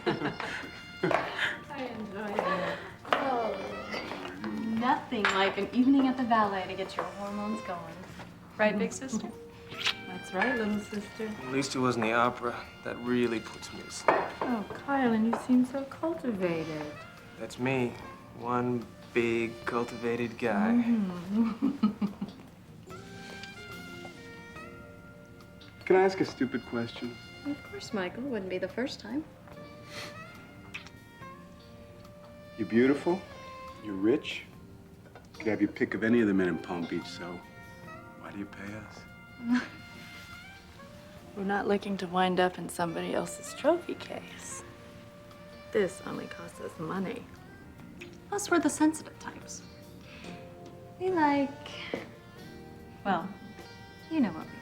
I enjoyed it. Oh, nothing like an evening at the ballet to get your hormones going. Right, big sister? That's right, little sister. At least it wasn't the opera. That really puts me to sleep. Oh, Kyle, and you seem so cultivated. That's me. One big, cultivated guy. Can I ask a stupid question? Of course, Michael. Wouldn't be the first time. You're beautiful. You're rich. You could have your pick of any of the men in Palm Beach, so why do you pay us? We're not looking to wind up in somebody else's trophy case. This only costs us money. Plus, we're the sensitive types. We like... Well, you know what we like.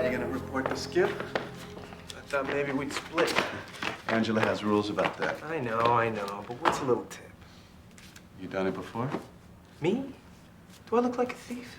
You gonna report the skip? I thought maybe we'd split. Angela has rules about that. I know, but what's a little tip? You done it before? Me? Do I look like a thief?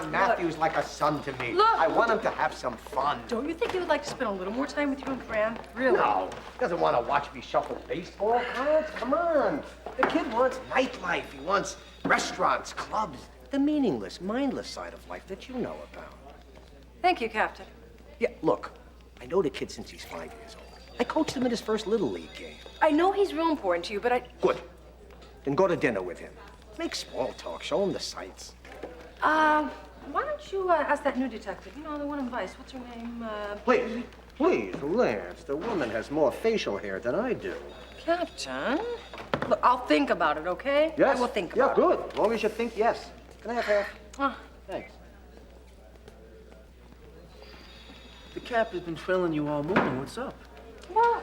Matthew's like a son to me. Look. I want him to have some fun. Don't you think he would like to spend a little more time with you and Fran? Really? No, he doesn't want to watch me shuffle baseball cards. Come on. The kid wants nightlife. He wants restaurants, clubs, the meaningless, mindless side of life that you know about. Thank you, Captain. Yeah, look, I know the kid since he's 5 years old. I coached him in his first Little League game. I know he's real important to you, but I... Good. Then go to dinner with him. Make small talk. Show him the sights. Why don't you ask that new detective? You know, the one in Vice. What's her name? Please, Lance. The woman has more facial hair than I do. Captain? Look, I'll think about it, okay? Yes? I will think about it. Yeah, good. As long as you think yes. Can I have half? Ah. Thanks. The Cap has been trailing you all morning. What's up? Well,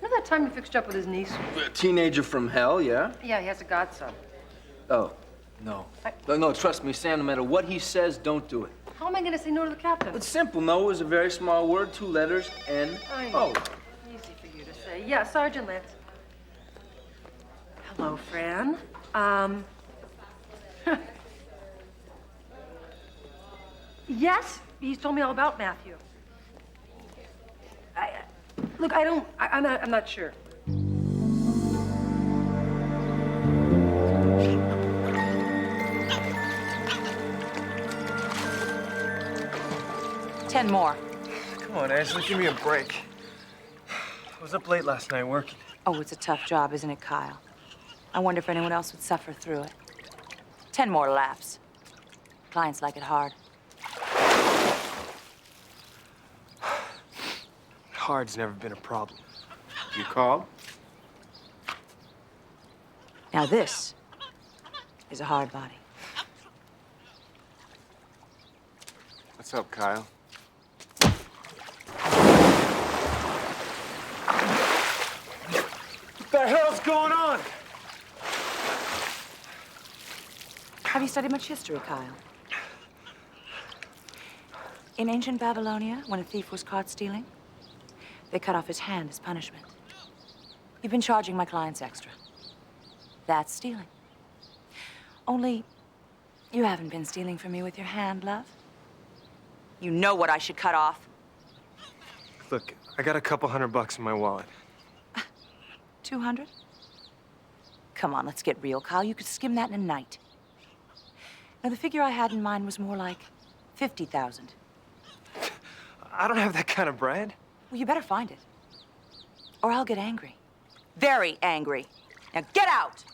you know that time you fixed up with his niece? A teenager from hell, yeah? Yeah, he has a godson. Oh, no. No, trust me, Sam, no matter what he says, don't do it. How am I going to say no to the captain? It's simple. No is a very small word, 2 letters, I N-O. know. Easy for you to say. Yeah, Sergeant Lance. Hello, Fran. Yes, he's told me all about Matthew. Look, I'm not sure. $10 more. Come on, Angela, give me a break. I was up late last night working. Oh, it's a tough job, isn't it, Kyle? I wonder if anyone else would suffer through it. 10 more laps. Clients like it hard. Hard's never been a problem. You called? Now this is a hard body. What's up, Kyle? What the hell's going on? Have you studied much history, Kyle? In ancient Babylonia, when a thief was caught stealing, they cut off his hand as punishment. You've been charging my clients extra. That's stealing. Only, you haven't been stealing from me with your hand, love. You know what I should cut off. Look, I got a couple $100 in my wallet. 200? Come on, let's get real, Kyle. You could skim that in a night. Now, the figure I had in mind was more like 50,000. I don't have that kind of bread. Well, you better find it. Or I'll get angry. Very angry. Now, get out!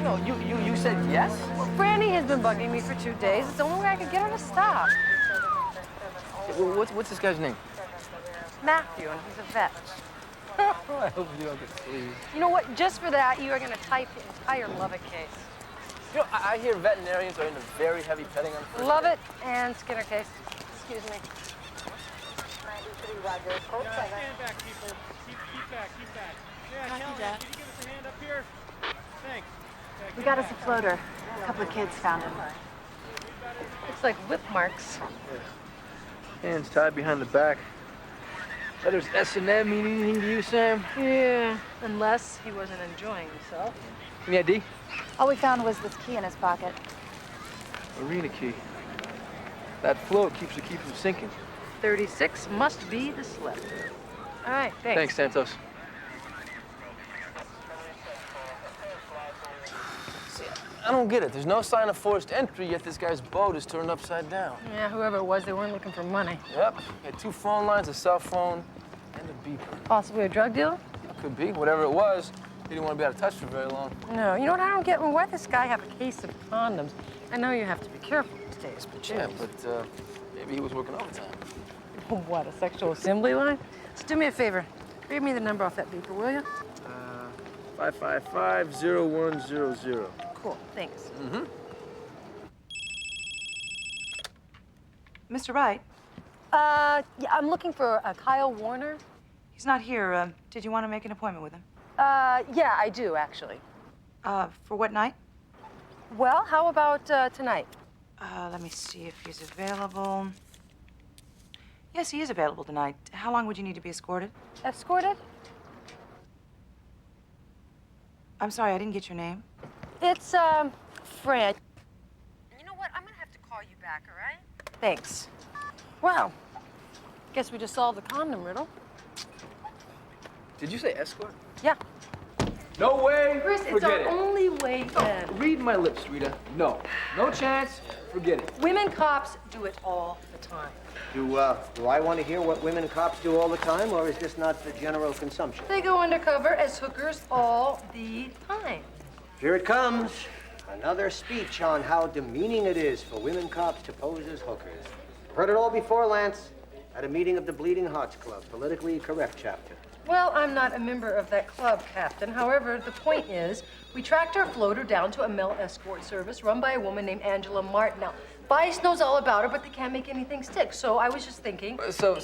No, you said yes? Brandy has been bugging me for 2 days. It's the only way I could get her to stop. What's this guy's name? Matthew, and he's a vet. I hope you don't get sleazy. You know what? Just for that, you are going to type the entire Lovett case. You know, I hear veterinarians are into very heavy petting on first Lovett and Skinner case. Excuse me. Stand back, people. Keep back. Yeah, Kelly, can you give us a hand up here? Thanks. Yeah, We got us a floater. A couple of kids found him. Looks like whip marks. Hands tied behind the back. Letters S and M mean anything to you, Sam? Yeah, unless he wasn't enjoying himself. Any ID? All we found was this key in his pocket. Marina key. That float keeps the key from sinking. 36 must be the slip. All right, thanks. Thanks, Santos. See, I don't get it. There's no sign of forced entry, yet this guy's boat is turned upside down. Yeah, whoever it was, they weren't looking for money. Yep. He had 2 phone lines, a cell phone, and a beeper. Possibly a drug deal? Could be. Whatever it was, he didn't want to be out of touch for very long. No. You know what I don't get? Why does this guy have a case of condoms? I know you have to be careful these days, but Yeah, but maybe he was working overtime. What, a sexual assembly line? So do me a favor. Read me the number off that beeper, will you? 555-0100. Cool, thanks. Mm-hmm. Mr. Wright, Yeah, I'm looking for Kyle Warner. he's not here. Did you want to make an appointment with him? Yeah, I do, actually. For what night? Well, how about tonight? Let me see if he's available. Yes, he is available tonight. How long would you need to be escorted? Escorted? I'm sorry, I didn't get your name. It's, Fran. You know what? I'm gonna have to call you back, all right? Thanks. Wow. Guess we just solved the condom riddle. Did you say escort? Yeah. No way. Chris, it's Forget our it. only way in. Read my lips, Rita. No. No chance. Forget it. Women cops do it all the time. Do I want to hear what women cops do all the time, or is this not for general consumption? They go undercover as hookers all the time. Here it comes. Another speech on how demeaning it is for women cops to pose as hookers. Heard it all before, Lance. At a meeting of the Bleeding Hearts Club, politically correct chapter. Well, I'm not a member of that club, Captain. However, the point is, we tracked our floater down to a male escort service run by a woman named Angela Martin. Now, Vice knows all about her, but they can't make anything stick. So I was just thinking. So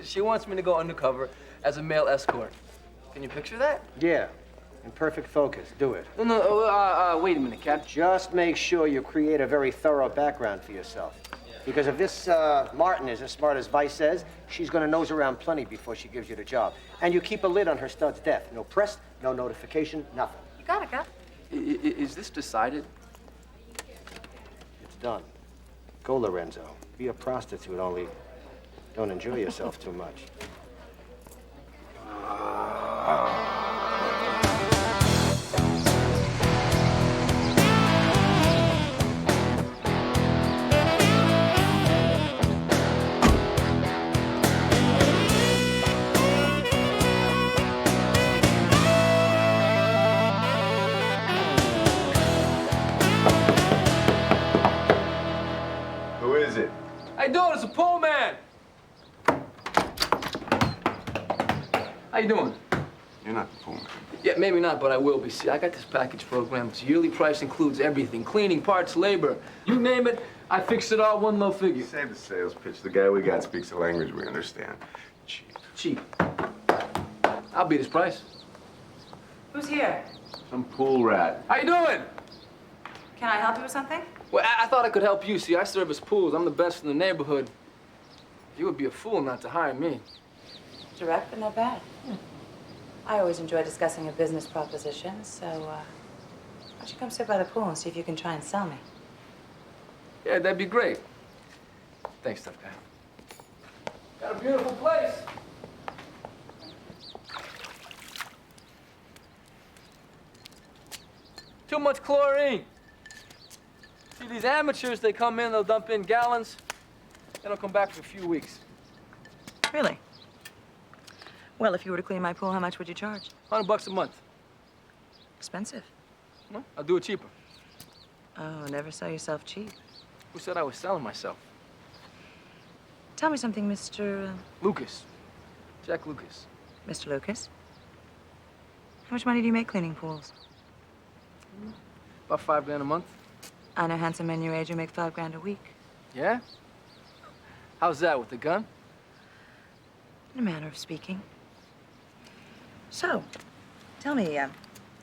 she wants me to go undercover as a male escort. Can you picture that? Yeah, in perfect focus. Do it. No, wait a minute, Cap. Just make sure you create a very thorough background for yourself. Because if this Martin is as smart as Vice says, she's gonna nose around plenty before she gives you the job. And you keep a lid on her stud's death. No press, no notification, nothing. You got it, Cap. Is this decided? It's done. Go, Lorenzo. Be a prostitute, only don't enjoy yourself too much. How you doing? It's a pool man. How you doing? You're not the pool man. Yeah, maybe not, but I will be. See, I got this package program. Its yearly price includes everything. Cleaning, parts, labor. You name it, I fix it all, one low figure. Save the sales pitch. The guy we got speaks a language we understand. Cheap. Cheap. I'll beat his price. Who's here? Some pool rat. How you doing? Can I help you with something? Well, I thought I could help you. See, I service pools. I'm the best in the neighborhood. You would be a fool not to hire me. Direct, but not bad. I always enjoy discussing a business proposition, so why don't you come sit by the pool and see if you can try and sell me? Yeah, that'd be great. Thanks, tough guy. Got a beautiful place. Too much chlorine. See, these amateurs, they come in, they'll dump in gallons, then they'll come back for a few weeks. Really? Well, if you were to clean my pool, how much would you charge? $100 a month. Expensive. Well, I'll do it cheaper. Oh, never sell yourself cheap. Who said I was selling myself? Tell me something, Mr. Lucas. Jack Lucas. Mr. Lucas. How much money do you make cleaning pools? About $5 grand a month. I know handsome men your age who make $5 grand a week. Yeah? How's that, with the gun? In a manner of speaking. So, tell me,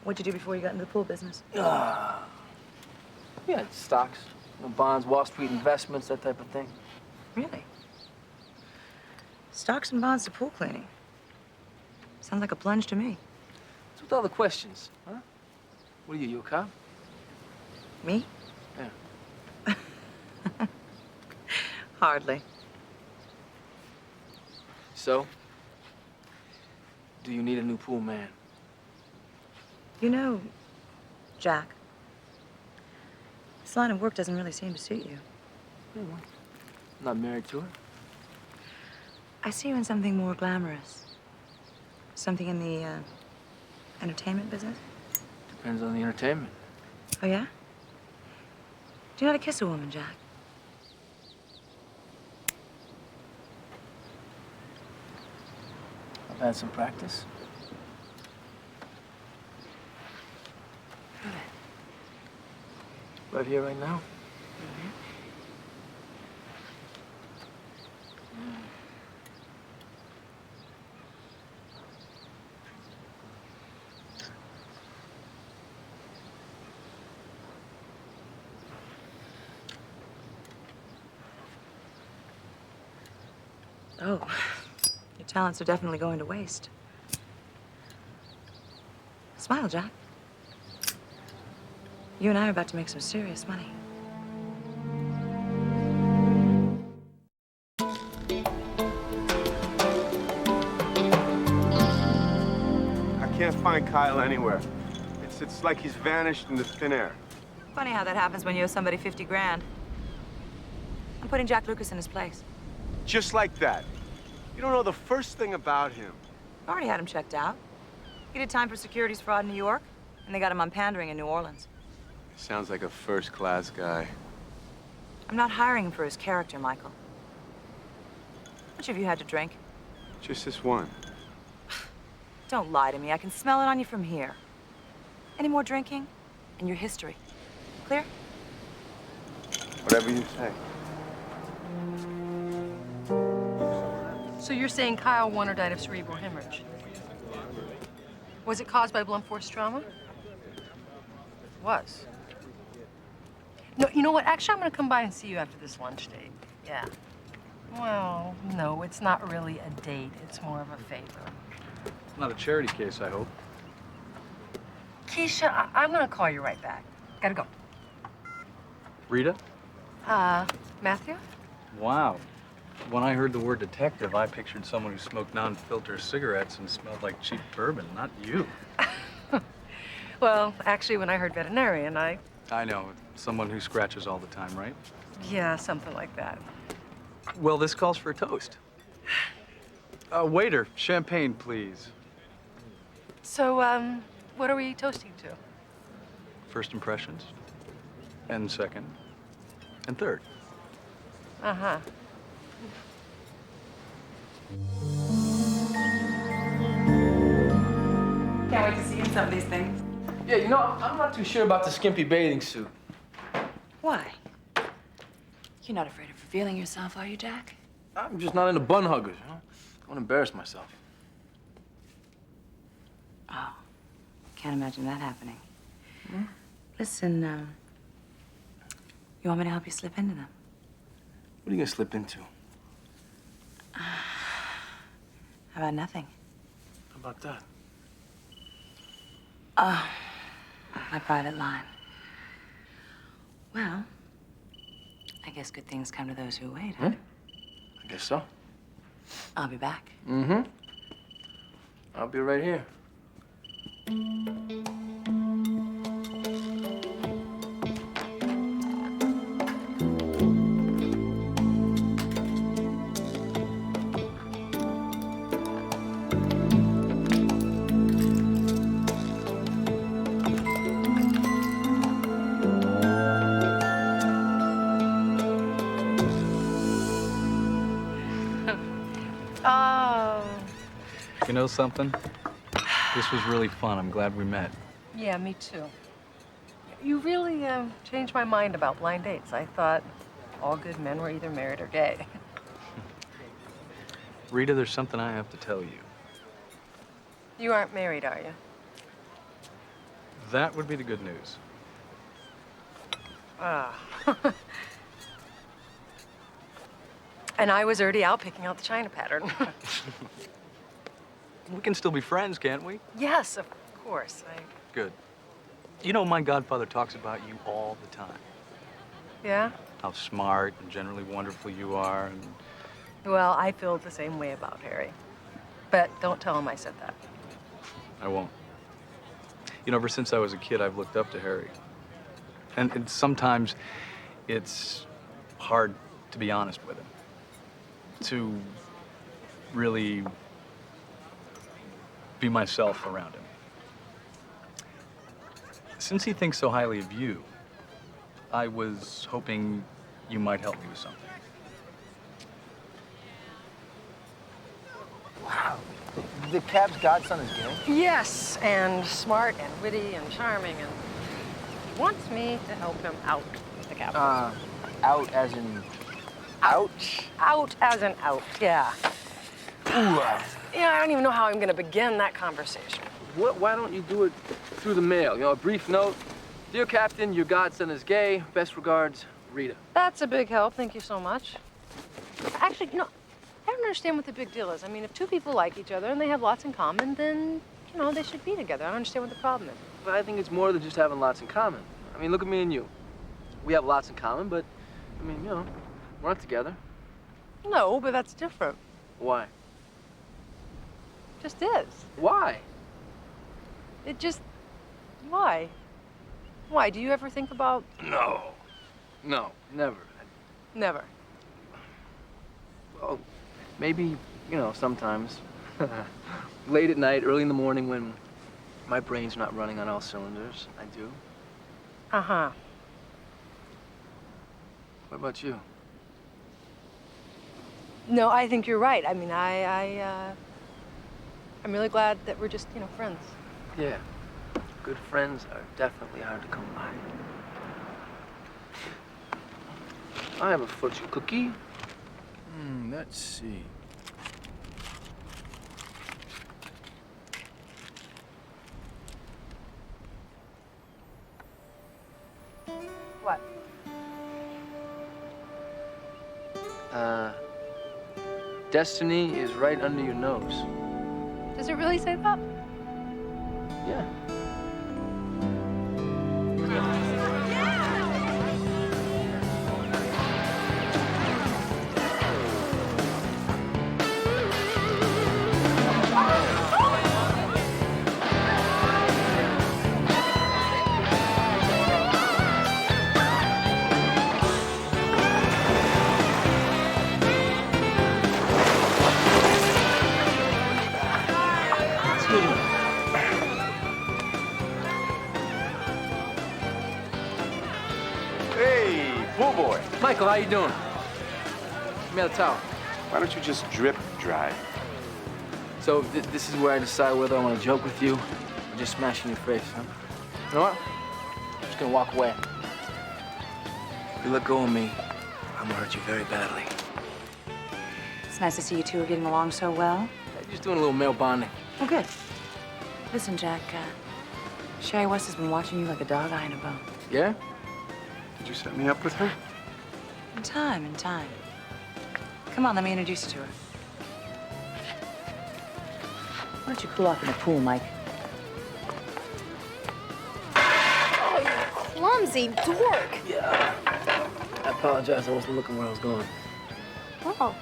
what'd you do before you got into the pool business? Yeah, stocks, bonds, Wall Street investments, that type of thing. Really? Stocks and bonds to pool cleaning. Sounds like a plunge to me. What's with all the questions, huh? What are you a cop? Me? Yeah. Hardly. So, do you need a new pool man? You know, Jack, this line of work doesn't really seem to suit you. I'm not married to her. I see you in something more glamorous. Something in the, entertainment business? Depends on the entertainment. Oh, yeah? Do you know how to kiss a woman, Jack? I've had some practice. Right here, right now. Oh, your talents are definitely going to waste. Smile, Jack. You and I are about to make some serious money. I can't find Kyle anywhere. It's like he's vanished into thin air. Funny how that happens when you owe somebody 50 grand. I'm putting Jack Lucas in his place. Just like that. You don't know the first thing about him. I already had him checked out. He did time for securities fraud in New York, and they got him on pandering in New Orleans. Sounds like a first-class guy. I'm not hiring him for his character, Michael. How much have you had to drink? Just this one. Don't lie to me. I can smell it on you from here. Any more drinking? And your history. Clear? Whatever you say. So you're saying Kyle won or died of cerebral hemorrhage? Was it caused by blunt force trauma? It was. No, you know what? Actually, I'm gonna come by and see you after this lunch date. Yeah. Well, no, it's not really a date. It's more of a favor. It's not a charity case, I hope. Keisha, I'm gonna call you right back. Gotta go. Rita? Matthew? Wow. When I heard the word detective, I pictured someone who smoked non-filter cigarettes and smelled like cheap bourbon, not you. Well, actually, when I heard veterinarian, I know. Someone who scratches all the time, right? yeah, something like that. Well, this calls for a toast. Waiter, champagne, please. So, what are we toasting to? First impressions, and second, and third. Uh-huh. Can't wait to see you in some of these things. Yeah, you know, I'm not too sure about the skimpy bathing suit. Why? You're not afraid of revealing yourself, are you, Jack? I'm just not into bun huggers, you know? I won't embarrass myself. Oh, can't imagine that happening. Listen, you want me to help you slip into them? What are you gonna slip into? How about nothing? How about that? My private line. Well, I guess good things come to those who wait, huh? I guess so. I'll be back. Mm-hmm. I'll be right here. Oh. You know something? This was really fun. I'm glad we met. Yeah, me too. You really changed my mind about blind dates. I thought all good men were either married or gay. Rita, there's something I have to tell you. You aren't married, are you? That would be the good news. Ah. And I was already out picking out the China pattern. We can still be friends, can't we? Yes, of course. Good. You know, my godfather talks about you all the time. Yeah? How smart and generally wonderful you are, and Well, I feel the same way about Harry. But don't tell him I said that. I won't. You know, ever since I was a kid, I've looked up to Harry. And sometimes it's hard to be honest with him. To really be myself around him. Since he thinks so highly of you, I was hoping you might help me with something. Wow. The cab's godson is gay? Yes, and smart and witty and charming, and he wants me to help him out with the capital. Out as in out? Out as in out, yeah. Ooh, Yeah, I don't even know how I'm gonna begin that conversation. why don't you do it through the mail? You know, a brief note. Dear Captain, your godson is gay. Best regards, Rita. That's a big help, thank you so much. Actually, you know, I don't understand what the big deal is. I mean, if two people like each other and they have lots in common, then, you know, they should be together. I don't understand what the problem is. But I think it's more than just having lots in common. I mean, look at me and you. We have lots in common, but, I mean, you know, we're not together. No, but that's different. Why? Just is. Why? It just, why? Why, do you ever think about? No. No, never. Never. Well, maybe, you know, sometimes. Late at night, early in the morning when my brain's not running on all cylinders, I do. Uh-huh. What about you? No, I think you're right. I mean, I'm really glad that we're just, you know, friends. Yeah. Good friends are definitely hard to come by. I have a fortune cookie. Let's see. What? Destiny is right under your nose. Does it really say that? Yeah. Hey, pool boy. Michael, how you doing? Give me the towel. Why don't you just drip dry? So this is where I decide whether I want to joke with you or just smash in your face, huh? You know what? I'm just gonna walk away. If you let go of me, I'm gonna hurt you very badly. It's nice to see you two are getting along so well. Just doing a little male bonding. Oh, good. Listen, Jack, Sherry West has been watching you like a dog eyeing a bone. Yeah? Did you set me up with her? In time, in time. Come on, let me introduce you to her. Why don't you cool off in the pool, Mike? Oh, you clumsy dork. Yeah. I apologize. I wasn't looking where I was going. Oh,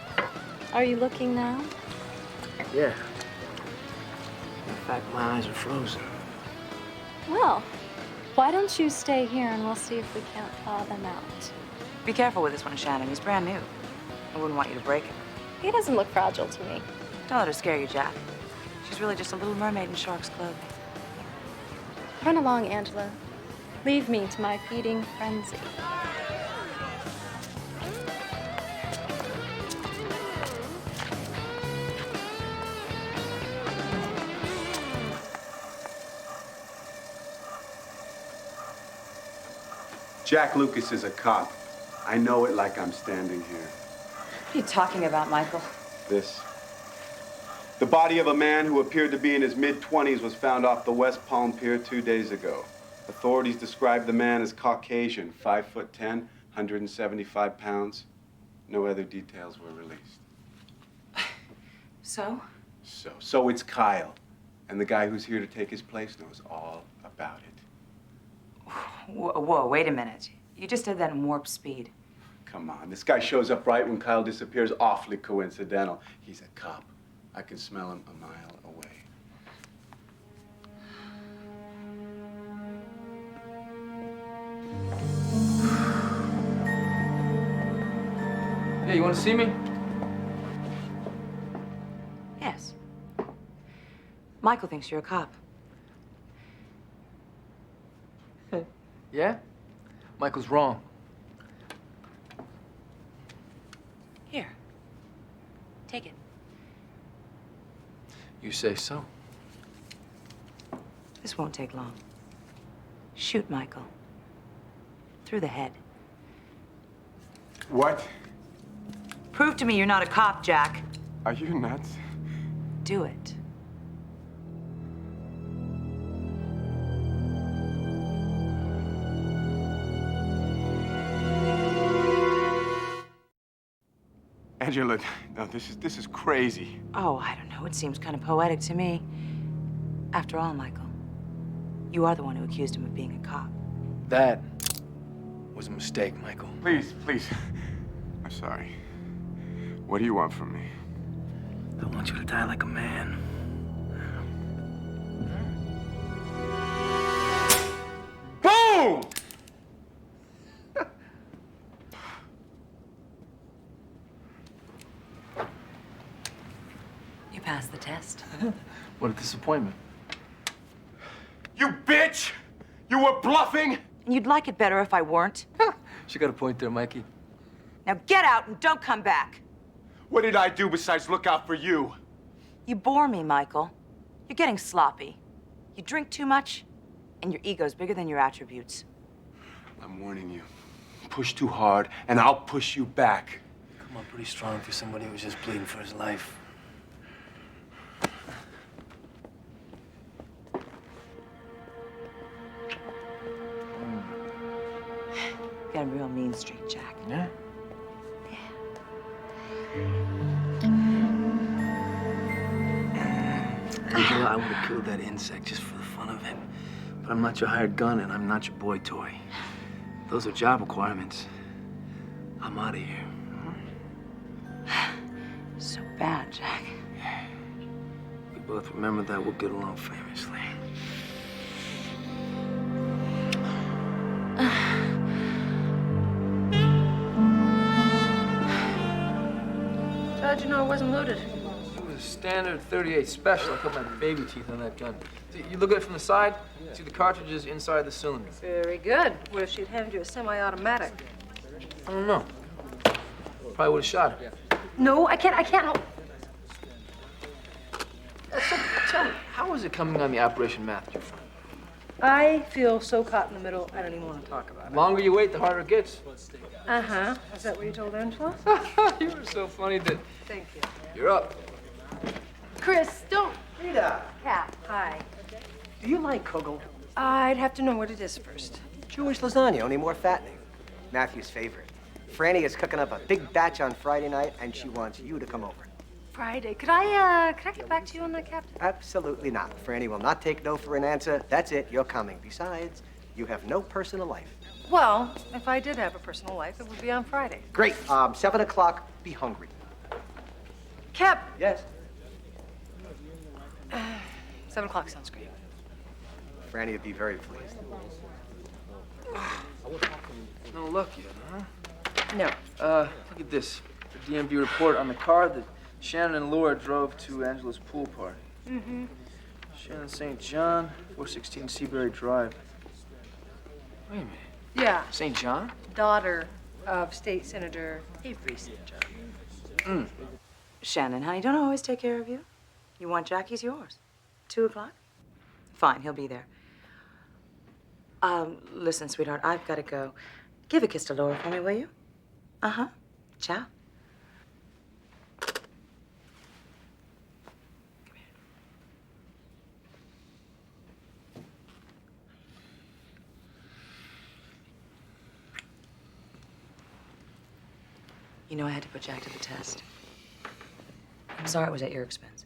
are you looking now? Yeah. In fact, my eyes are frozen. Well, why don't you stay here and we'll see if we can't thaw them out. Be careful with this one, Shannon. He's brand new. I wouldn't want you to break him. He doesn't look fragile to me. Don't let her scare you, Jack. She's really just a little mermaid in shark's clothing. Run along, Angela. Leave me to my feeding frenzy. Jack Lucas is a cop. I know it like I'm standing here. What are you talking about, Michael? This. The body of a man who appeared to be in his mid-20s was found off the West Palm Pier 2 days ago. Authorities described the man as Caucasian, 5'10", 175 pounds. No other details were released. So? So it's Kyle. And the guy who's here to take his place knows all about it. Whoa, wait a minute. You just did that in warp speed. Come on, this guy shows up right when Kyle disappears. Awfully coincidental. He's a cop. I can smell him a mile away. Yeah, you want to see me? Yes. Michael thinks you're a cop. Yeah? Michael's wrong. Here. Take it. You say so. This won't take long. Shoot Michael. Through the head. What? Prove to me you're not a cop, Jack. Are you nuts? Do it. Angela, no, this is crazy. Oh, I don't know. It seems kind of poetic to me. After all, Michael, you are the one who accused him of being a cop. That was a mistake, Michael. Please. I'm sorry. What do you want from me? I want you to die like a man. Boom! You passed the test. What a disappointment. You bitch! You were bluffing! And you'd like it better if I weren't. She got a point there, Mikey. Now get out and don't come back. What did I do besides look out for you? You bore me, Michael. You're getting sloppy. You drink too much, and your ego's bigger than your attributes. I'm warning you. Push too hard, and I'll push you back. Come on, pretty strong for somebody who was just bleeding for his life. You got a real mean streak, Jack. Yeah? Angela, I would have killed that insect just for the fun of it. But I'm not your hired gun, and I'm not your boy toy. Those are job requirements. I'm out of here. So bad, Jack. We both remember that we'll get along famously. How'd you know it wasn't loaded? It was a standard 38 special. I cut my baby teeth on that gun. See, you look at it from the side, see the cartridges inside the cylinder. Very good. What if she'd handed you a semi-automatic? I don't know. Probably would have shot her. No, I can't help. So, tell me, how is it coming on the Operation Matthew front? I feel so caught in the middle, I don't even want to talk about The it. longer you wait, the harder it gets. Uh-huh. Is that what you told Angela? You were so funny that Thank you. you're up. Chris, don't. Rita, Cap, hi. do you like kugel? I'd have to know what it is first. Jewish lasagna, only more fattening. Matthew's favorite. Franny is cooking up a big batch on Friday night, and she wants you to come over. Friday. Could I get back to you on that, Captain? Absolutely not. Franny will not take no for an answer. That's it, you're coming. Besides, you have no personal life. Well, if I did have a personal life, it would be on Friday. Great. 7 o'clock, be hungry. Cap, Yes? 7 o'clock sounds great. Franny would be very pleased. No luck yet, huh? No. Look at this. The DMV report on the car that Shannon and Laura drove to Angela's pool party. Mm-hmm. Shannon St. John, 416 Seabury Drive. Wait a minute. Yeah. St. John? Daughter of State Senator Avery St. John. Shannon, honey, don't I always take care of you? You want Jackie's yours. 2 o'clock? Fine, he'll be there. Listen, sweetheart, I've got to go. Give a kiss to Laura for me, will you? Uh-huh. Ciao. You know I had to put Jack to the test. I'm sorry it was at your expense.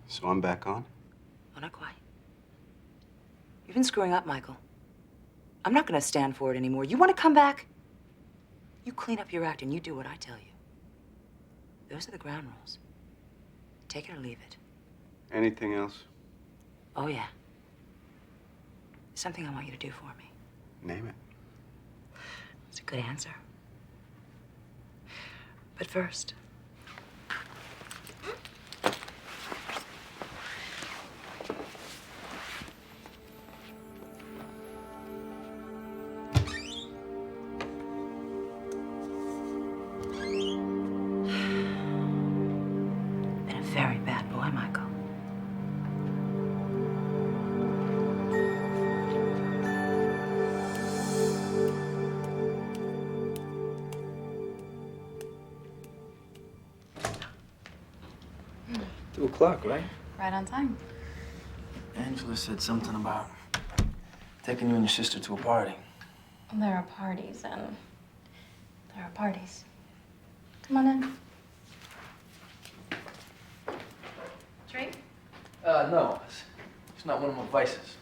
So I'm back on? Oh, not quite. You've been screwing up, Michael. I'm not gonna stand for it anymore. You wanna come back? You clean up your act and you do what I tell you. Those are the ground rules. Take it or leave it. Anything else? Oh, yeah. Something I want you to do for me. Name it. It's a good answer. But first, been a very bad boy, Michael. Two o'clock, right? Right on time. Angela said something about taking you and your sister to a party. There are parties and there are parties. Come on in. Drink? No. It's not one of my vices.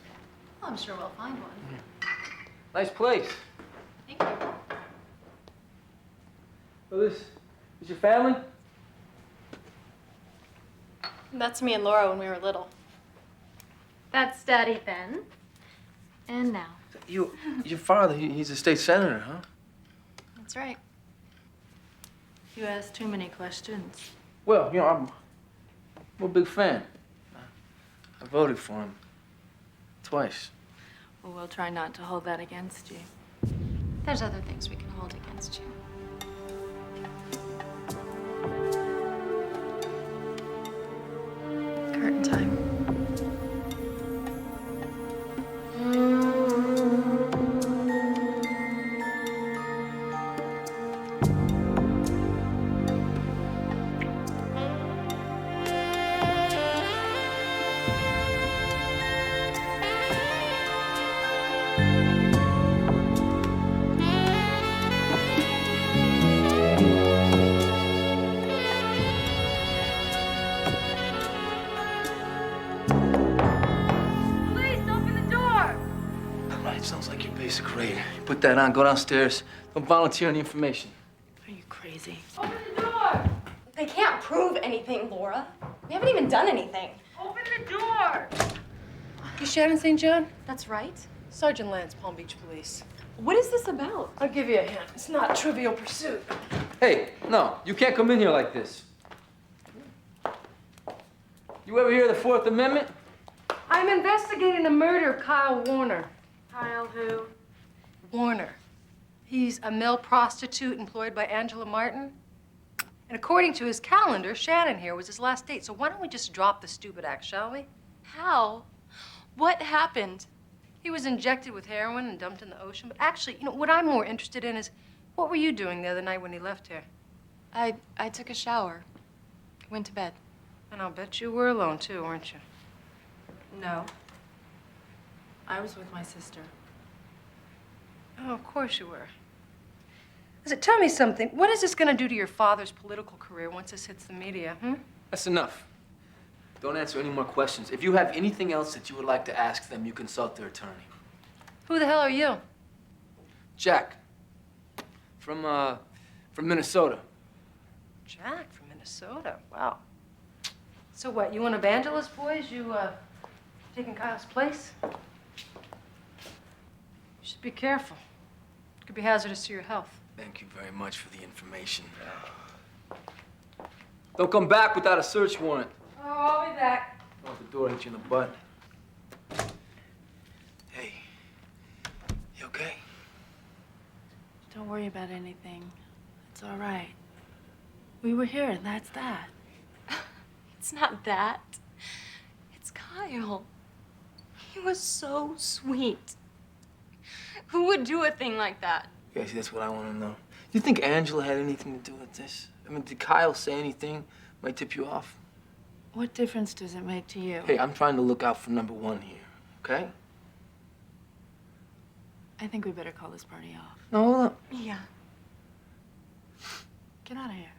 Oh, I'm sure we'll find one. Nice place. Thank you. Oh, this is your family? That's me and Laura when we were little. That's Daddy then. And now. Your father, he's a state senator, huh? That's right. You ask too many questions. Well, I'm a big fan. I voted for him twice. Well, we'll try not to hold that against you. There's other things we can hold against you. Curtain time. Sounds like your basic grade. Put that on, go downstairs. Don't volunteer any information. Are you crazy? Open the door! They can't prove anything, Laura. We haven't even done anything. Open the door! You Shannon St. John? That's right. Sergeant Lance, Palm Beach Police. What is this about? I'll give you a hint. It's not Trivial Pursuit. Hey, no, you can't come in here like this. You ever hear of the Fourth Amendment? I'm investigating the murder of Kyle Warner. Kyle who? Warner. He's a male prostitute employed by Angela Martin. And according to his calendar, Shannon here was his last date. So why don't we just drop the stupid act, shall we? Hal, what happened? He was injected with heroin and dumped in the ocean. But actually, you know, what I'm more interested in is, what were you doing the other night when he left here? I took a shower. Went to bed. And I'll bet you were alone, too, weren't you? No. I was with my sister. Oh, of course you were. Listen, tell me something. What is this going to do to your father's political career once this hits the media, hmm? That's enough. Don't answer any more questions. If you have anything else that you would like to ask them, you consult their attorney. Who the hell are you? Jack. From Minnesota. Jack from Minnesota. Wow. So what, you want evangelist, boys? You, taking Kyle's place? You should be careful. It could be hazardous to your health. Thank you very much for the information. Don't come back without a search warrant. Oh, I'll be back. Don't let the door hit you in the butt. Hey, you okay? Don't worry about anything. It's all right. We were here, and that's that. It's not that. It's Kyle. He was so sweet. Who would do a thing like that? Yeah, see, that's what I want to know. Do you think Angela had anything to do with this? I mean, did Kyle say anything might tip you off? What difference does it make to you? Hey, I'm trying to look out for number one here, okay? I think we better call this party off. No, hold on. Yeah. Get out of here.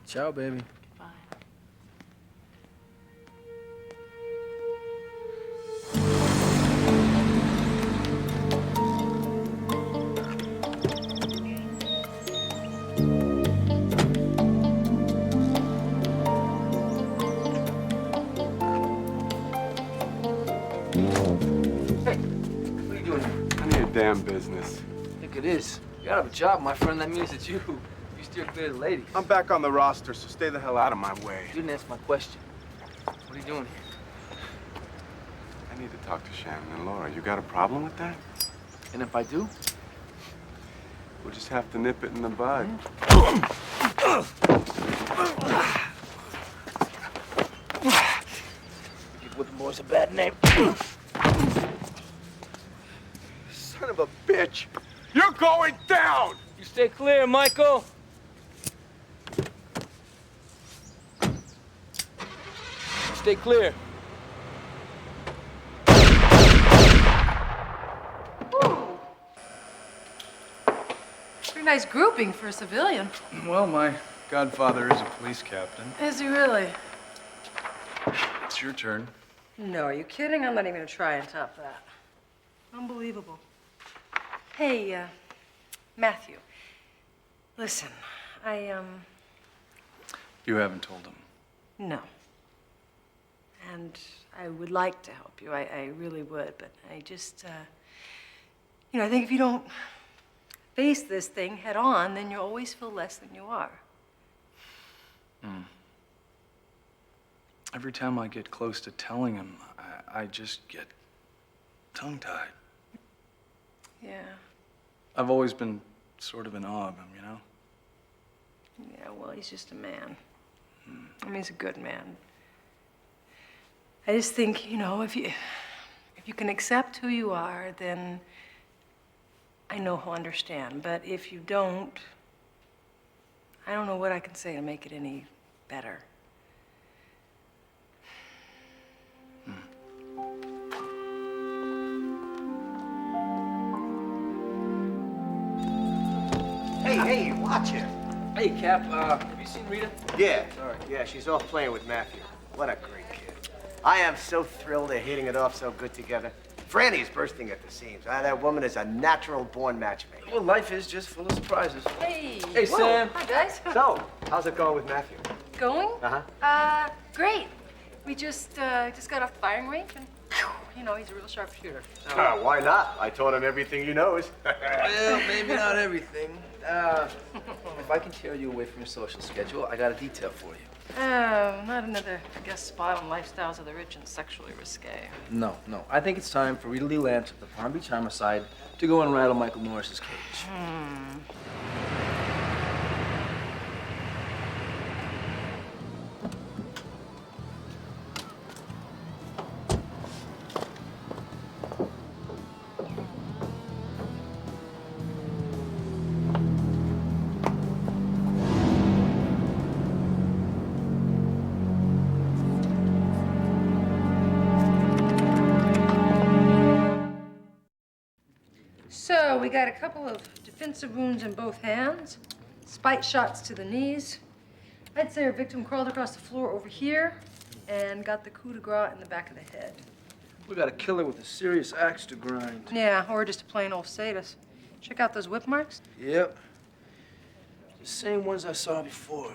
Ciao, baby. Bye. Damn business. I think it is. You out of a job, my friend. That means that you steer clear of the ladies. I'm back on the roster, so stay the hell out of my way. You didn't answer my question. What are you doing here? I need to talk to Shannon and Laura. You got a problem with that? And if I do? We'll just have to nip it in the bud. Give whipping boys a bad name. Son of a bitch! You're going down! You stay clear, Michael. Stay clear. Pretty nice grouping for a civilian. Well, my godfather is a police captain. Is he really? It's your turn. No, are you kidding? I'm not even gonna try and top that. Unbelievable. Hey, Matthew. Listen, You haven't told him. No. And I would like to help you. I really would, but I just, I think if you don't face this thing head on, then you'll always feel less than you are. Every time I get close to telling him, I just get tongue-tied. Yeah. I've always been sort of in awe of him, you know? Yeah, well, he's just a man. I mean, he's a good man. I just think, if you can accept who you are, then I know he'll understand. But if you don't, I don't know what I can say to make it any better. Hey, watch it. Hey, Cap, have you seen Rita? Yeah, yeah, she's off playing with Matthew. What a great kid. I am so thrilled they're hitting it off so good together. Franny's bursting at the seams. That woman is a natural-born matchmaker. Well, life is just full of surprises. Hey. Hey, Whoa. Sam. Hi, guys. So, how's it going with Matthew? Going? Uh-huh. Great. We just got off the firing range, and he's a real sharpshooter. So. Why not? I taught him everything he knows. Well, maybe not everything. If I can tear you away from your social schedule, I got a detail for you. Oh, not another guest spot on Lifestyles of the Rich and Sexually Risque. No. I think it's time for Rita Lee Lance of the Palm Beach Homicide to go and rattle Michael Norris's cage. So we got a couple of defensive wounds in both hands, spike shots to the knees. I'd say our victim crawled across the floor over here and got the coup de grace in the back of the head. We got a killer with a serious axe to grind. Yeah, or just a plain old sadist. Check out those whip marks. Yep. The same ones I saw before.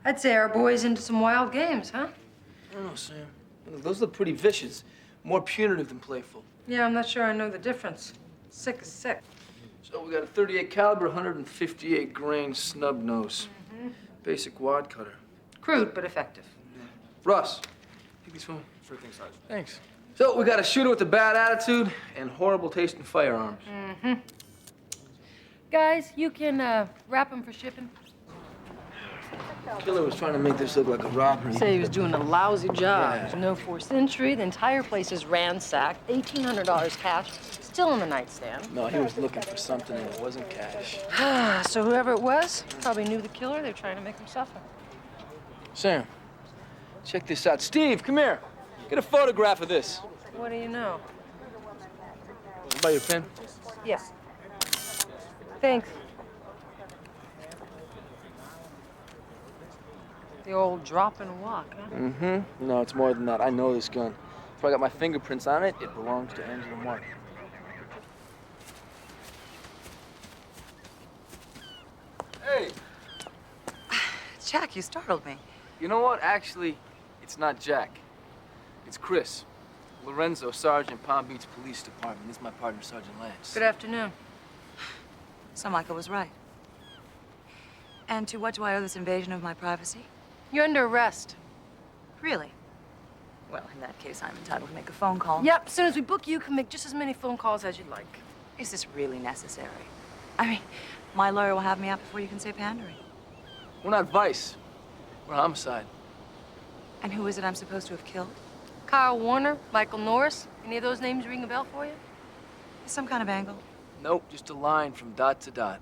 I'd say our boy's into some wild games, huh? I don't know, Sam. Those look pretty vicious. More punitive than playful. Yeah, I'm not sure I know the difference. Sick is sick. So we got a 38 caliber, 158 grain snub nose. Basic wad cutter. Crude, but effective. Russ, take these for me. Sure thing, Sergeant. Thanks. So we got a shooter with a bad attitude and horrible taste in firearms. Guys, you can wrap him for shipping. Killer was trying to make this look like a robbery. Say he was doing a lousy job. Yeah. There's no forced entry. The entire place is ransacked. $1,800 cash, still on the nightstand. No, he was looking for something and it wasn't cash. So whoever it was probably knew the killer. They're trying to make him suffer. Sam, check this out. Steve, come here. Get a photograph of this. What do you know? Buy your pen? Yes. Thanks. The old drop and walk, huh? No, it's more than that. I know this gun. If I got my fingerprints on it, it belongs to Angela Martin. Hey! Jack, you startled me. You know what? Actually, it's not Jack. It's Chris. Lorenzo, Sergeant, Palm Beach Police Department. This is my partner, Sergeant Lance. Good afternoon. So Michael was right. And to what do I owe this invasion of my privacy? You're under arrest. Really? Well, in that case, I'm entitled to make a phone call. Yep, as soon as we book you, can make just as many phone calls as you'd like. Is this really necessary? I mean, my lawyer will have me out before you can say pandering. We're not vice. We're homicide. And who is it I'm supposed to have killed? Kyle Warner, Michael Norris, any of those names ring a bell for you? Some kind of angle. Nope, just a line from dot to dot.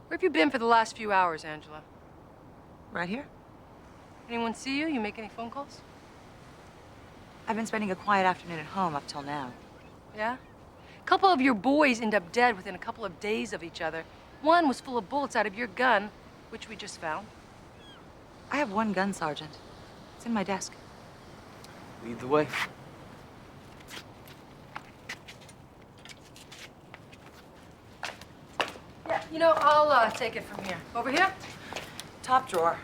Where have you been for the last few hours, Angela? Right here. Anyone see you? You make any phone calls? I've been spending a quiet afternoon at home up till now. Yeah? A couple of your boys end up dead within a couple of days of each other. One was full of bullets out of your gun, which we just found. I have one gun, Sergeant. It's in my desk. Lead the way. Yeah, you know, I'll take it from here. Over here? Top drawer.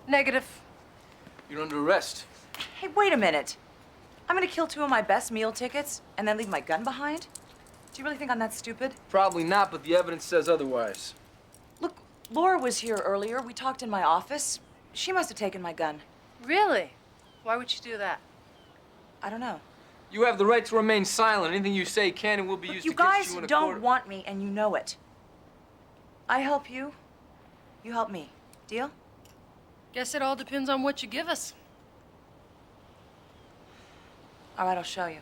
Negative. You're under arrest. Hey, wait a minute. I'm gonna kill two of my best meal tickets and then leave my gun behind? Do you really think I'm that stupid? Probably not, but the evidence says otherwise. Look, Laura was here earlier. We talked in my office. She must have taken my gun. Really? Why would you do that? I don't know. You have the right to remain silent. Anything you say can and will be Look, used you against guys you in a don't court. want me, and you know it. I help you. You help me. Deal? Guess it all depends on what you give us. All right, I'll show you.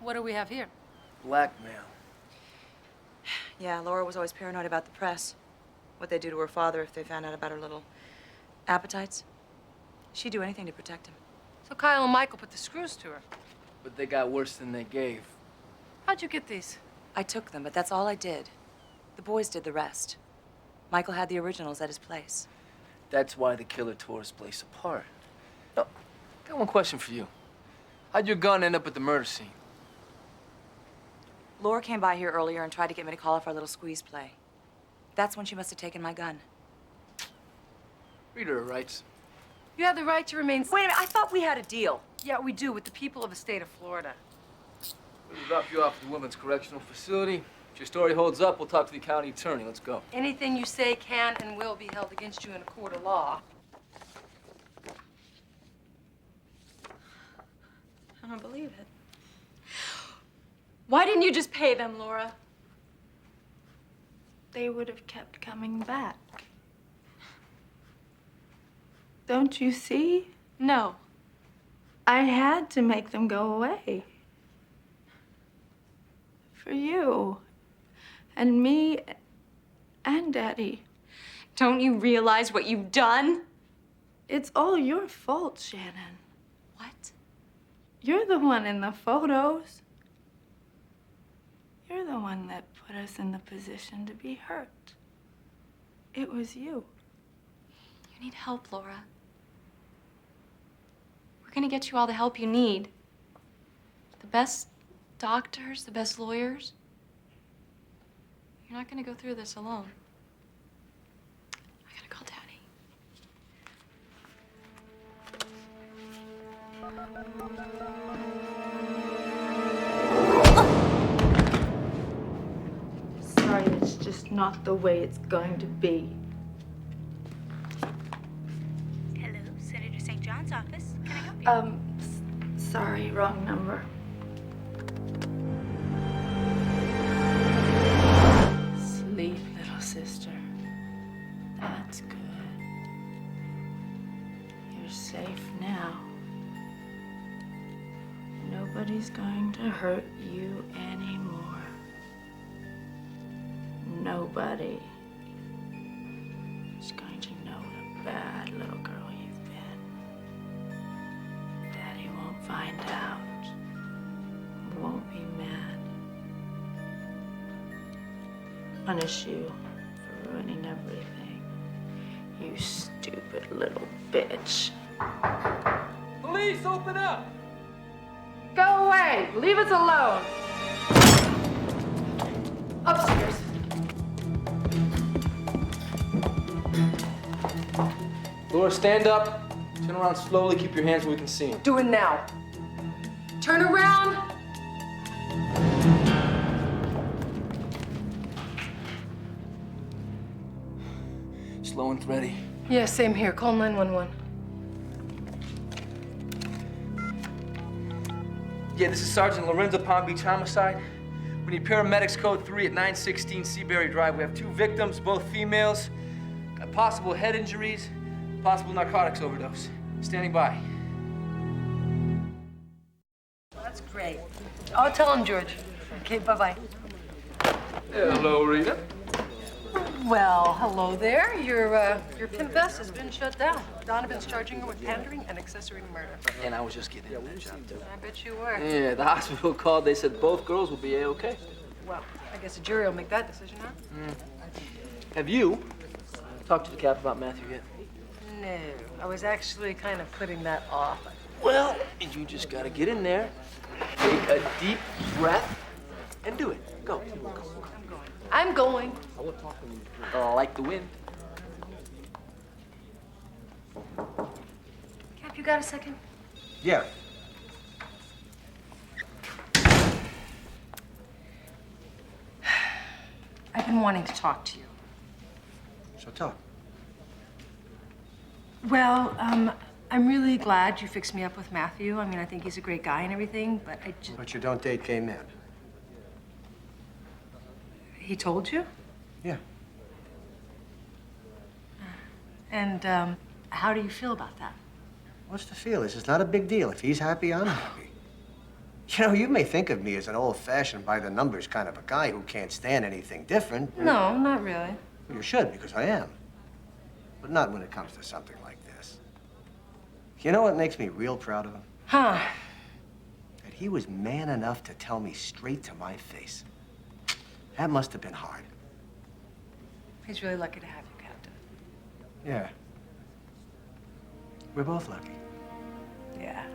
What do we have here? Blackmail. Yeah, Laura was always paranoid about the press. What they'd do to her father if they found out about her little appetites. She'd do anything to protect him. So Kyle and Michael put the screws to her. But they got worse than they gave. How'd you get these? I took them, but that's all I did. The boys did the rest. Michael had the originals at his place. That's why the killer tore his place apart. No, I got one question for you. How'd your gun end up at the murder scene? Laura came by here earlier and tried to get me to call off our little squeeze play. That's when she must have taken my gun. Rita writes. You have the right to remain... Wait a minute, I thought we had a deal. Yeah, we do, with the people of the state of Florida. We'll drop you off at the Women's Correctional Facility. If your story holds up, we'll talk to the county attorney. Let's go. Anything you say can and will be held against you in a court of law. I don't believe it. Why didn't you just pay them, Laura? They would have kept coming back. Don't you see? No. I had to make them go away. for you. And me and Daddy. Don't you realize what you've done? It's all your fault, Shannon. What? You're the one in the photos. You're the one that put us in the position to be hurt. It was you. You need help, Laura. We're gonna get you all the help you need. The best doctors, the best lawyers. You're not gonna go through this alone. I gotta call Daddy. Sorry, it's just not the way it's going to be. Hello, Senator St. John's office. Can I help you? Sorry, wrong number. Sleep, little sister. That's good. You're safe now. Nobody's going to hurt you anymore. Nobody is going to know what a bad little girl you've been. Daddy won't find out. Won't be mad. Punish you for ruining everything. You stupid little bitch. Police, open up! Go away! Leave us alone! Upstairs. Laura, stand up. Turn around slowly. Keep your hands where we can see them. Do it now. Turn around. Slow and thready. Yeah, same here. Call 911. Yeah, this is Sergeant Lorenzo Palm Beach Homicide. We need paramedics code 3 at 916 Seabury Drive. We have 2 victims, both females. Got possible head injuries, possible narcotics overdose. Standing by. That's great. I'll tell him, George. Okay, bye-bye. Hello, Rita. Well, hello there. Your pimp vest has been shut down. Donovan's charging her with pandering and accessory to murder. And I was just getting into that job, too. I bet you were. Yeah, the hospital called. They said both girls will be A-okay. Well, I guess the jury will make that decision, huh? Have you talked to the cap about Matthew yet? No, I was actually kind of putting that off. Well, you just gotta get in there, take a deep breath, and do it. Go. I'm going. Like the wind. Cap, you got a second? Yeah. I've been wanting to talk to you. So talk. Well, I'm really glad you fixed me up with Matthew. I mean, I think he's a great guy and everything, but I just... But you don't date gay men. He told you? Yeah. And, how do you feel about that? What's the feel? This is not a big deal. If he's happy, I'm happy. You know, you may think of me as an old-fashioned, by-the-numbers kind of a guy who can't stand anything different. No, not really. Well, you should, because I am. But not when it comes to something like this. You know what makes me real proud of him? Huh. That he was man enough to tell me straight to my face. That must have been hard. He's really lucky to have you, Captain. Yeah. We're both lucky. Yeah.